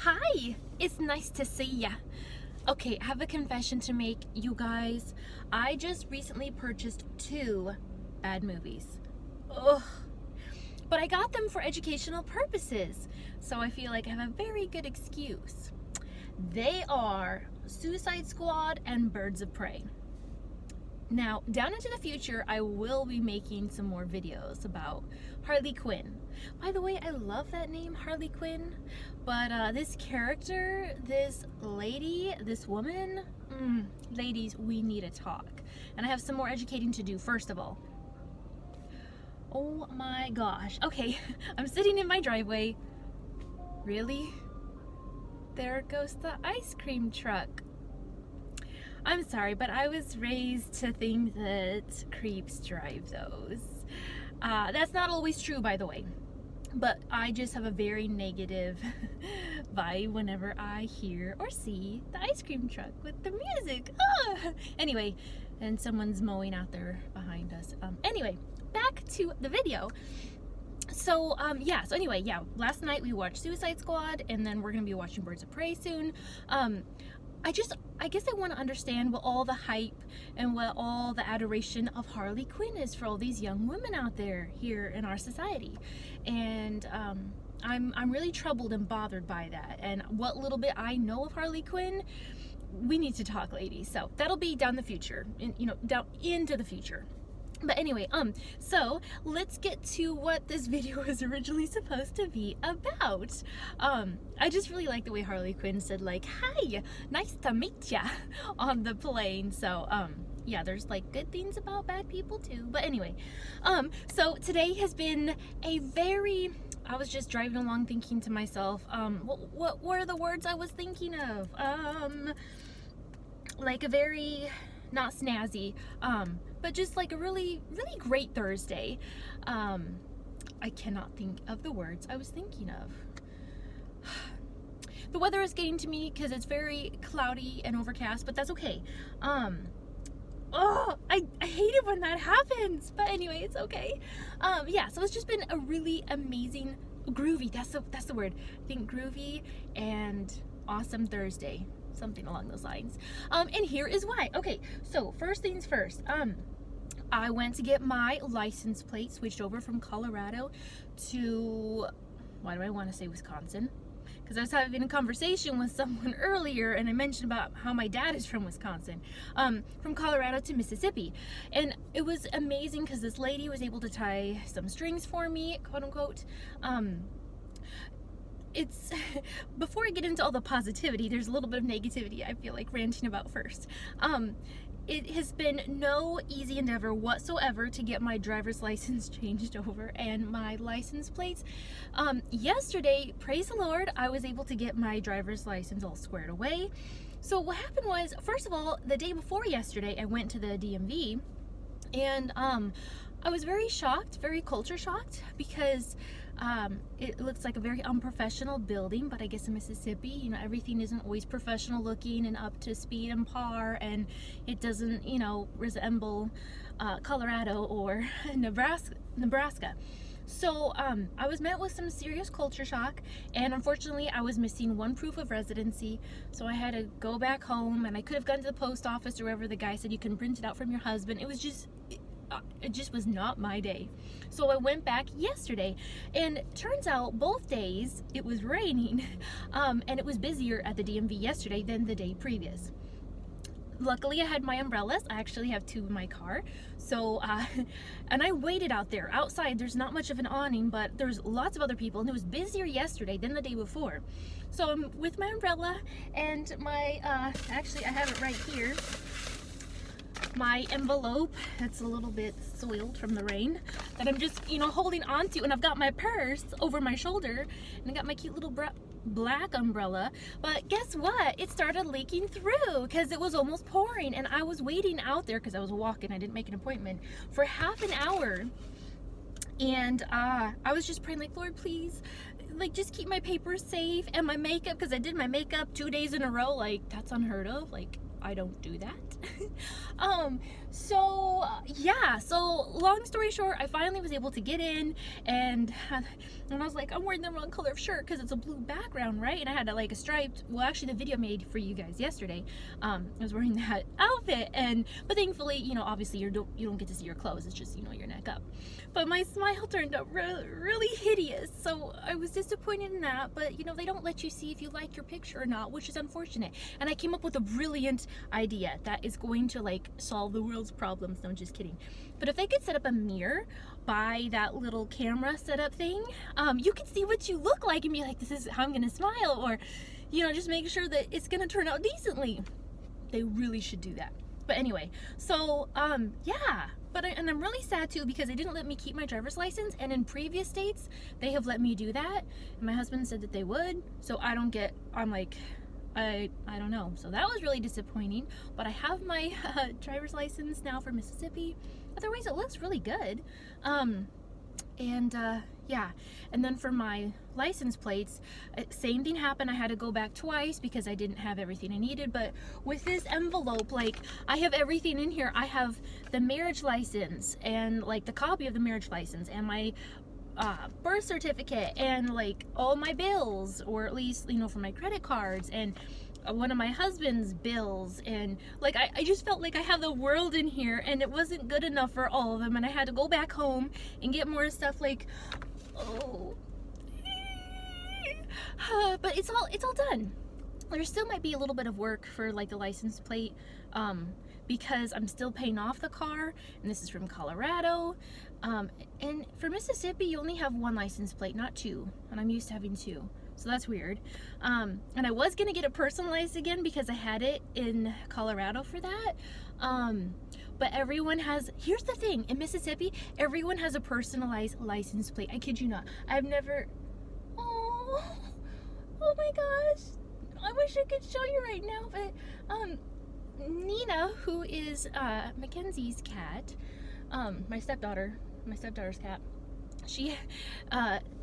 Hi, it's nice to see ya. Okay, I have a confession to make, you guys. I just recently purchased 2 bad movies. Ugh. But I got them for educational purposes, so I feel like I have a very good excuse. They are Suicide Squad and Birds of Prey. Now, down into the future, I will be making some more videos about Harley Quinn. By the way, I love that name, Harley Quinn, but this character, this lady, this woman, ladies, we need to talk. And I have some more educating to do, first of all. Oh my gosh. Okay, I'm sitting in my driveway. Really? There goes the ice cream truck. I'm sorry, but I was raised to think that creeps drive those. That's not always true, by the way. But I just have a very negative vibe whenever I hear or see the ice cream truck with the music. Anyway, and someone's mowing out there behind us. Anyway, back to the video. So anyway, last night we watched Suicide Squad, and then we're gonna be watching Birds of Prey soon. I guess I want to understand what all the hype and what all the adoration of Harley Quinn is for all these young women out there here in our society. And I'm really troubled and bothered by that. And what little bit I know of Harley Quinn, we need to talk, ladies. So that'll be down the future, down into the future. But anyway, so let's get to what this video was originally supposed to be about. I just really like the way Harley Quinn said, like, "Hi, nice to meet ya," on the plane. So, yeah, there's like good things about bad people too. But anyway, so today has been I was just driving along thinking to myself, what were the words I was thinking of? Like a very, not snazzy, but just like a really, really great Thursday. I cannot think of the words I was thinking of. The weather is getting to me because it's very cloudy and overcast, but that's okay. I hate it when that happens, but anyway, it's okay. Yeah, so it's just been a really amazing, groovy, that's the word. I think groovy and awesome Thursday. Something along those lines. And here is why. Okay, so first things first. I went to get my license plate switched over from Colorado to, why do I want to say Wisconsin? Because I was having a conversation with someone earlier, and I mentioned about how my dad is from Wisconsin, from Colorado to Mississippi. And it was amazing because this lady was able to tie some strings for me, quote unquote. It's before I get into all the positivity, there's a little bit of negativity I feel like ranting about first. It has been no easy endeavor whatsoever to get my driver's license changed over and my license plates. Yesterday, praise the Lord, I was able to get my driver's license all squared away. So what happened was, first of all, the day before yesterday, I went to the DMV, and I was very shocked, very culture shocked, because it looks like a very unprofessional building, but I guess in Mississippi, everything isn't always professional looking and up to speed and par, and it doesn't, resemble Colorado or Nebraska. So I was met with some serious culture shock, and unfortunately I was missing one proof of residency, so I had to go back home, and I could have gone to the post office or wherever the guy said you can print it out from your husband. It just was not my day. So I went back yesterday, and turns out both days it was raining, and it was busier at the DMV yesterday than the day previous. Luckily I had my umbrellas. I actually have 2 in my car. So, and I waited out there. Outside there's not much of an awning, but there's lots of other people, and it was busier yesterday than the day before. So I'm with my umbrella and my, actually I have it right here. My envelope that's a little bit soiled from the rain that I'm just holding on to, and I've got my purse over my shoulder, and I got my cute little black umbrella. But guess what, it started leaking through because it was almost pouring, and I was waiting out there because I was walking, I didn't make an appointment, for half an hour. And I was just praying, like, Lord, please, like, just keep my papers safe and my makeup, because I did my makeup 2 days in a row. Like, that's unheard of. Like, I don't do that. So long story short, I finally was able to get in, and I was like, I'm wearing the wrong color of shirt because it's a blue background, right? And I had like a striped, well, actually the video made for you guys yesterday, I was wearing that outfit, but thankfully, you know, obviously you don't get to see your clothes, it's just, you know, your neck up. But my smile turned out really hideous, so I was disappointed in that. But you know, they don't let you see if you like your picture or not, which is unfortunate. And I came up with a brilliant idea that is going to like solve the world's problems. No, just kidding. But if they could set up a mirror by that little camera setup thing, you can see what you look like and be like, this is how I'm gonna smile, or you know, just make sure that it's gonna turn out decently. They really should do that. But anyway, so yeah. And I'm really sad too, because they didn't let me keep my driver's license, and in previous states they have let me do that, and my husband said that they would, so I'm like, I don't know. So that was really disappointing, but I have my driver's license now for Mississippi. Otherwise it looks really good. Yeah, and then for my license plates, same thing happened. I had to go back twice because I didn't have everything I needed. But with this envelope, like, I have everything in here. I have the marriage license, and like the copy of the marriage license, and my birth certificate, and like all my bills, or at least, you know, for my credit cards, and one of my husband's bills, and like I just felt like I have the world in here, and it wasn't good enough for all of them, and I had to go back home and get more stuff. Like, oh, but it's all done. There still might be a little bit of work for like the license plate, because I'm still paying off the car, and this is from Colorado. And for Mississippi, you only have one license plate, not two, and I'm used to having two. So that's weird. And I was gonna get it personalized again because I had it in Colorado for that. But everyone has, here's the thing, in Mississippi, everyone has a personalized license plate. I kid you not. I've never, oh my gosh. I wish I could show you right now, but Nina, who is Mackenzie's cat, my stepdaughter's cat,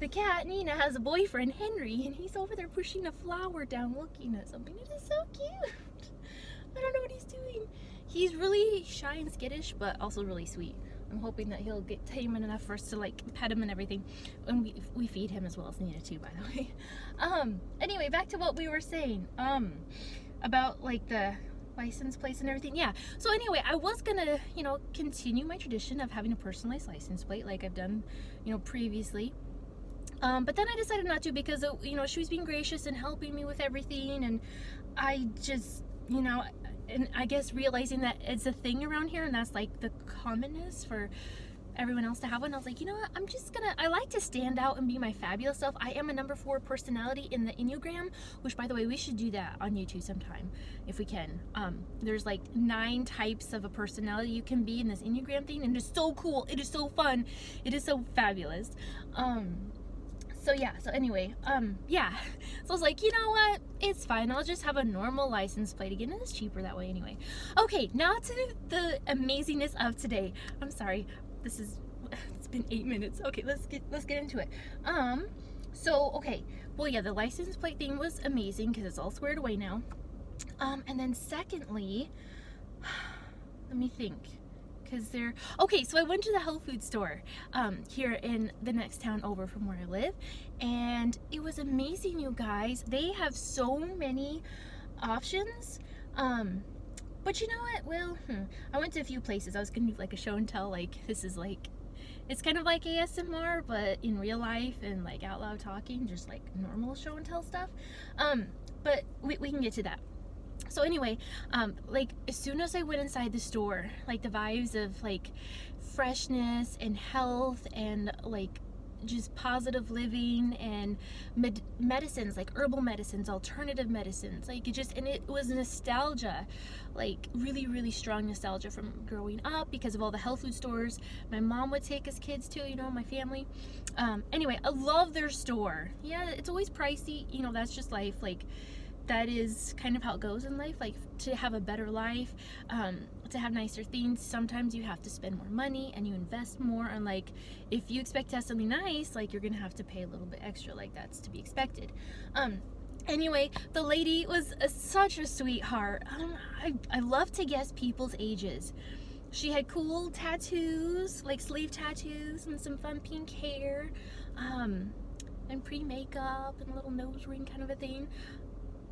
the cat, Nina, has a boyfriend, Henry, and he's over there pushing a flower down looking at something. It is so cute. I don't know what he's doing. He's really shy and skittish, but also really sweet. I'm hoping that he'll get tame enough for us to like pet him and everything. And we feed him as well as Nina too, by the way. Anyway, back to what we were saying. About like the license plates and everything. Yeah, so anyway, I was gonna, you know, continue my tradition of having a personalized license plate like I've done, you know, previously, but then I decided not to, because you know, she was being gracious and helping me with everything, and I just, you know, and I guess realizing that it's a thing around here, and that's like the commonness for everyone else to have one. I was like, you know what, I like to stand out and be my fabulous self. I am a number 4 personality in the Enneagram, which, by the way, we should do that on YouTube sometime if we can. There's like 9 types of a personality you can be in this Enneagram thing, and it's so cool, it is so fun, it is so fabulous. So yeah, so anyway, yeah, so I was like, you know what, it's fine, I'll just have a normal license plate again, and it's cheaper that way anyway. Okay, now to the amazingness of today. I'm sorry, it's been 8 minutes. Okay, let's get into it. So okay, well, yeah, the license plate thing was amazing because it's all squared away now. And then secondly, let me think, okay, so I went to the health food store here in the next town over from where I live, and it was amazing, you guys. They have so many options. But you know what? Well, I went to a few places. I was gonna do like a show and tell, like, this is like, it's kind of like ASMR, but in real life, and like out loud talking, just like normal show and tell stuff. But we can get to that. So anyway, like, as soon as I went inside the store, like, the vibes of like freshness and health and like just positive living and medicines, like herbal medicines, alternative medicines, like it was nostalgia, like really strong nostalgia from growing up because of all the health food stores my mom would take us kids to, you know, my family. Anyway, I love their store. Yeah, it's always pricey, you know, that's just life. Like, that is kind of how it goes in life. Like, to have a better life, to have nicer things, sometimes you have to spend more money and you invest more. And like, if you expect to have something nice, like, you're gonna have to pay a little bit extra. Like, that's to be expected. Anyway, the lady was such a sweetheart. I love to guess people's ages. She had cool tattoos, like sleeve tattoos, and some fun pink hair, and pre-makeup and a little nose ring kind of a thing.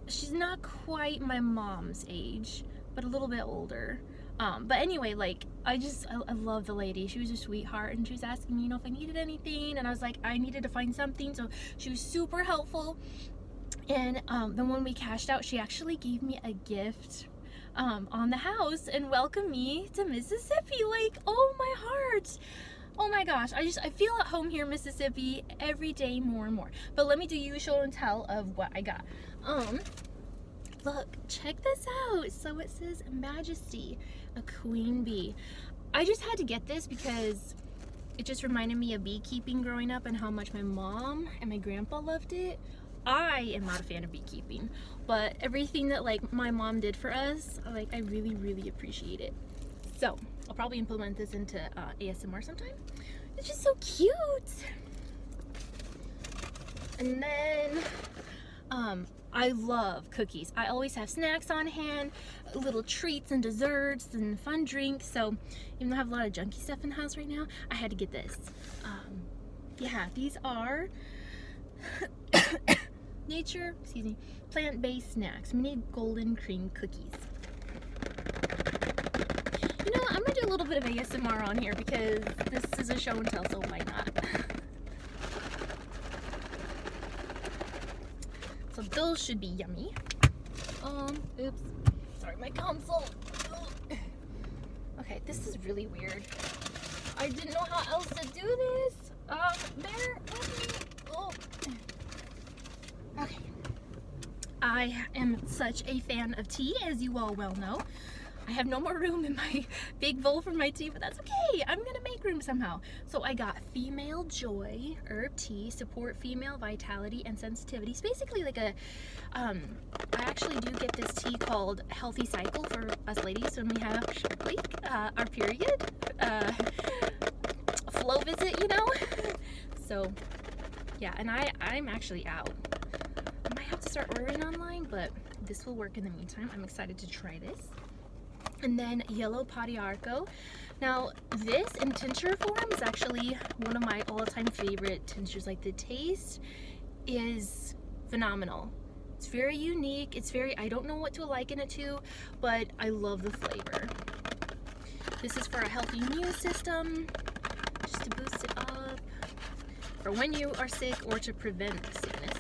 She's not quite my mom's age, but a little bit older. But anyway, like, I love the lady. She was a sweetheart, and she was asking me, if I needed anything, and I was like, I needed to find something, so she was super helpful. And then when we cashed out, she actually gave me a gift on the house and welcomed me to Mississippi. Like, oh my heart. Oh my gosh, I feel at home here in Mississippi every day more and more. But let me do you a show and tell of what I got. Look, check this out. So it says Majesty, a queen bee. I just had to get this because it just reminded me of beekeeping growing up and how much my mom and my grandpa loved it. I am not a fan of beekeeping, but everything that like my mom did for us, like, I really, really appreciate it. So I'll probably implement this into ASMR sometime. It's just so cute. And then I love cookies. I always have snacks on hand, little treats and desserts and fun drinks. So even though I have a lot of junky stuff in the house right now, I had to get this. Yeah, these are plant-based snacks, mini golden cream cookies. You know what, I'm gonna do a little bit of ASMR on here because this is a show and tell, so why not? So those should be yummy. Oops, sorry, my console. Okay, this is really weird. I didn't know how else to do this. Bear with me. Oh. Okay. I am such a fan of tea, as you all well know. I have no more room in my big bowl for my tea, but that's okay. I'm gonna make room somehow. So I got Female Joy herb tea, support female vitality and sensitivity. It's basically like a, I actually do get this tea called Healthy Cycle for us ladies when we have like our period, flow visit, So yeah, and I'm actually out. I might have to start ordering online, but this will work in the meantime. I'm excited to try this. And then Yellow Padiarco. Now this in tincture form is actually one of my all-time favorite tinctures. Like, the taste is phenomenal. It's very unique. It's very, I don't know what to liken it to, but I love the flavor. This is for a healthy immune system, just to boost it up, for when you are sick or to prevent sickness.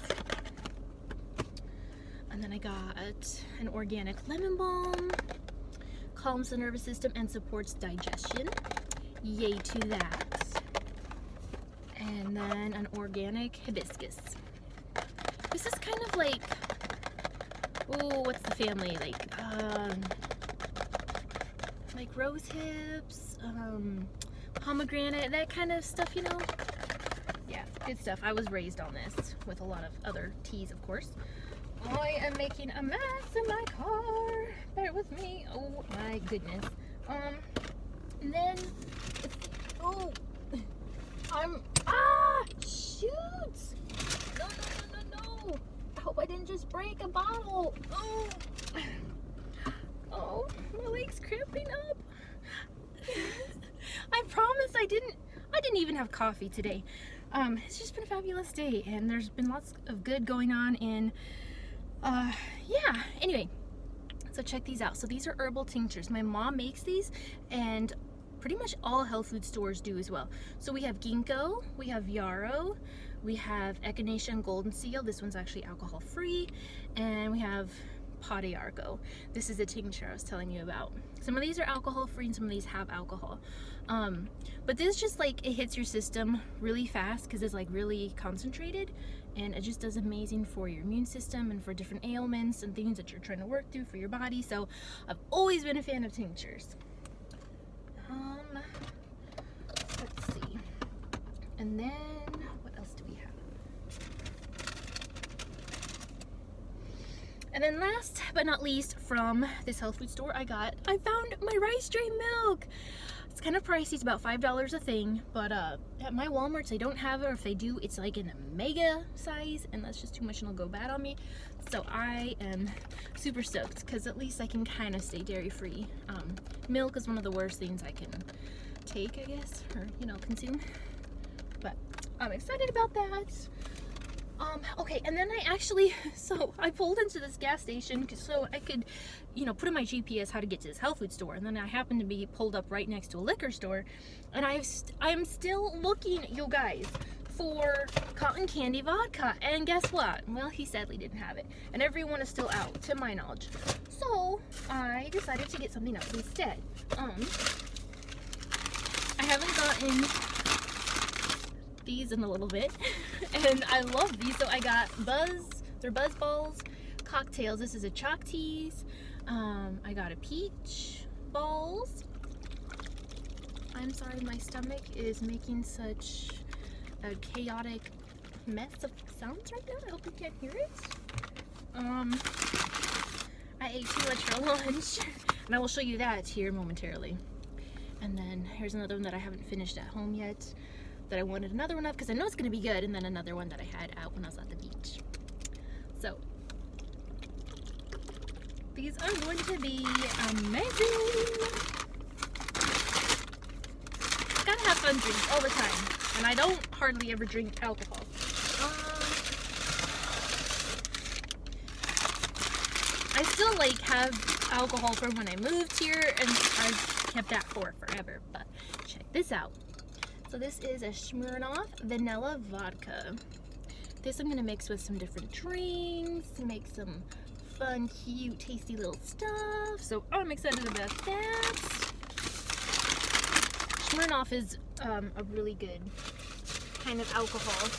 And then I got an organic lemon balm. Calms the nervous system and supports digestion. Yay to that. And then an organic hibiscus. This is kind of like, oh, what's the family? Like rose hips, pomegranate, that kind of stuff, Yeah, good stuff. I was raised on this with a lot of other teas, of course. I am making a mess in my car. Bear with me. Oh my goodness. And then, shoot! No. I hope I didn't just break a bottle. Oh, my leg's cramping up. I promise I didn't even have coffee today. It's just been a fabulous day, and there's been lots of good going on in yeah, anyway, so check these out. So these are herbal tinctures. My mom makes these, and pretty much all health food stores do as well. So we have ginkgo, we have yarrow, we have echinacea and golden seal. This one's actually alcohol free, and we have padiarco. This is a tincture I was telling you about. Some of these are alcohol free and some of these have alcohol. But this just like, it hits your system really fast because it's like really concentrated, and it just does amazing for your immune system and for different ailments and things that you're trying to work through for your body. So I've always been a fan of tinctures. Let's see. And then what else do we have? And then last but not least, from this health food store, I found my rice drain milk. It's kind of pricey. It's about $5 a thing, but at my Walmarts they don't have it, or if they do, it's like in a mega size, and that's just too much and it'll go bad on me. So I am super stoked because at least I can kind of stay dairy free. Milk is one of the worst things I can take, I guess, or consume. But I'm excited about that. Okay, and then I pulled into this gas station so I could, put in my GPS how to get to this health food store, and then I happened to be pulled up right next to a liquor store, and I'm still looking, you guys, for cotton candy vodka, and guess what? Well, he sadly didn't have it, and everyone is still out, to my knowledge. So I decided to get something else instead. I haven't gotten these in a little bit, and I love these. So I got they're Buzz Balls cocktails. This is a chalk teas. I got a peach balls. I'm sorry, my stomach is making such a chaotic mess of sounds right now. I hope you can't hear it. I ate too much for lunch, and I will show you that here momentarily. And then here's another one that I haven't finished at home yet, that I wanted another one of because I know it's going to be good, and then another one that I had out when I was at the beach. So these are going to be amazing. Gotta have fun drinks all the time, and I don't hardly ever drink alcohol. I still have alcohol from when I moved here, and I've kept that for forever, but check this out. So this is a Smirnoff vanilla vodka. This I'm going to mix with some different drinks, make some fun, cute, tasty little stuff. So I'm excited about that. Smirnoff is a really good kind of alcohol.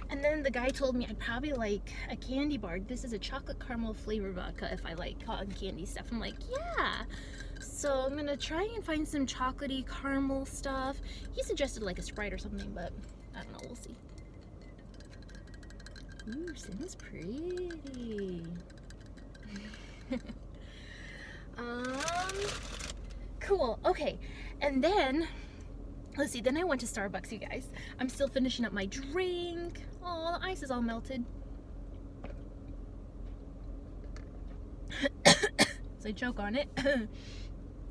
And then the guy told me I'd probably like a candy bar. This is a chocolate caramel flavor vodka if I like cotton candy stuff. I'm like, yeah. So I'm gonna try and find some chocolatey caramel stuff. He suggested like a Sprite or something, but I don't know, we'll see. Ooh, sounds pretty. Cool, okay. And then, let's see, then I went to Starbucks, you guys. I'm still finishing up my drink. Oh, the ice is all melted. So I choke on it.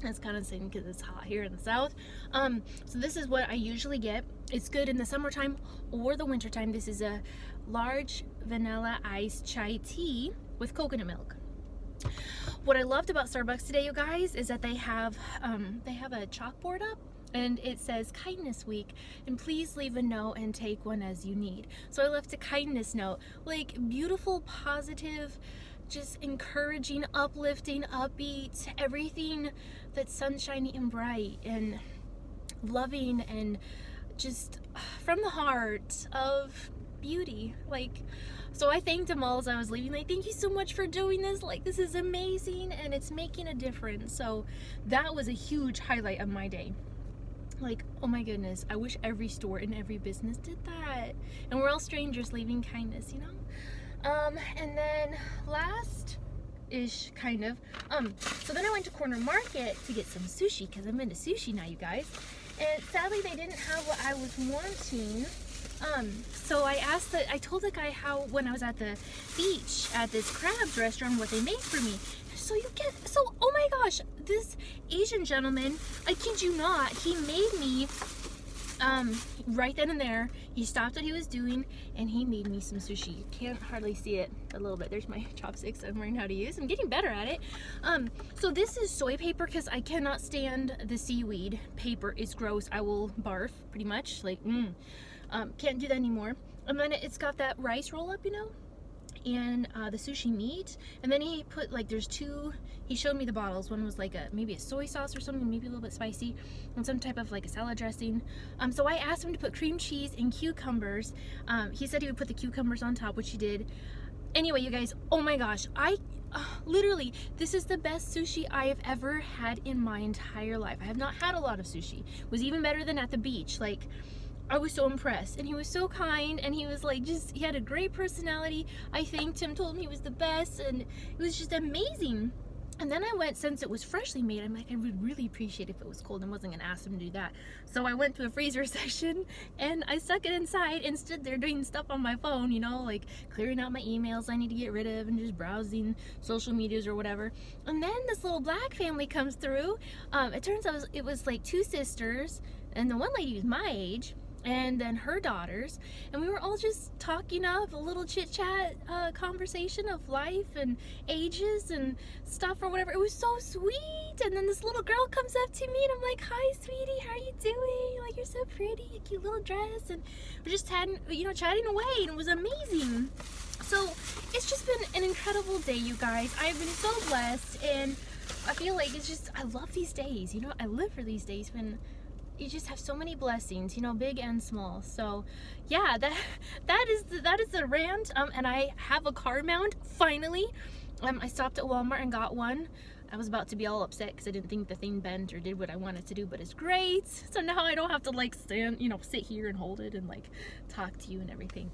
That's kind of the same because it's hot here in the south. So this is what I usually get. It's good in the summertime or the wintertime. This is a large vanilla iced chai tea with coconut milk. What I loved about Starbucks today, you guys, is that they have a chalkboard up, and it says Kindness Week, and please leave a note and take one as you need. So I left a kindness note, like beautiful, positive, just encouraging, uplifting, upbeat, everything that's sunshiny and bright and loving and just from the heart of beauty. Like, so I thanked them all as I was leaving. Like, thank you so much for doing this. Like, this is amazing and it's making a difference. So that was a huge highlight of my day. Like, oh my goodness, I wish every store and every business did that. And we're all strangers leaving kindness, you know? And then last-ish, kind of, so then I went to Corner Market to get some sushi, because I'm into sushi now, you guys. And sadly, they didn't have what I was wanting. So I told the guy how, when I was at the beach at this crabs restaurant, what they made for me. Oh my gosh, this Asian gentleman, I kid you not, he made me, right then and there, he stopped what he was doing, and he made me some sushi. You can't hardly see it a little bit. There's my chopsticks I'm learning how to use. I'm getting better at it. So this is soy paper, because I cannot stand the seaweed paper. It's gross. I will barf, pretty much. Like, can't do that anymore. And then it's got that rice roll up, you know, and the sushi meat. And then he put, like, there's two, he showed me the bottles. One was like maybe a soy sauce or something, maybe a little bit spicy, and some type of like a salad dressing. So I asked him to put cream cheese and cucumbers. He said he would put the cucumbers on top, which he did. Anyway, you guys, oh my gosh, literally, this is the best sushi I have ever had in my entire life. I have not had a lot of sushi. It was even better than at the beach. Like, I was so impressed, and he was so kind, and he was like, he had a great personality. I thanked him, told him he was the best, and it was just amazing. And then I went, since it was freshly made, I'm like, I would really appreciate if it was cold. I wasn't gonna ask them to do that. So I went to the freezer section and I stuck it inside and stood there doing stuff on my phone, you know, like clearing out my emails I need to get rid of and just browsing social medias or whatever. And then this little black family comes through. It turns out it was like two sisters, and the one lady was my age, and then her daughters, and we were all just talking up a little chit chat conversation of life and ages and stuff or whatever. It was so sweet. And then this little girl comes up to me and I'm like, hi sweetie, how are you doing? Like, you're so pretty, a cute little dress. And we're just chatting away, and it was amazing. So it's just been an incredible day, you guys. I've been so blessed, and I feel like it's just, I love these days, you know. I live for these days when you just have so many blessings, you know, big and small. So yeah, that is the rant. And I have a car mount finally. I stopped at Walmart and got one. I was about to be all upset because I didn't think the thing bent or did what I wanted to do, but it's great. So now I don't have to like stand, you know, sit here and hold it and like talk to you and everything.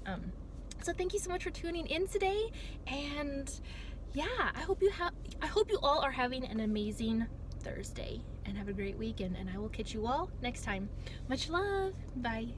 So thank you so much for tuning in today, and yeah, I hope you all are having an amazing Thursday and have a great weekend, and I will catch you all next time. Much love. Bye.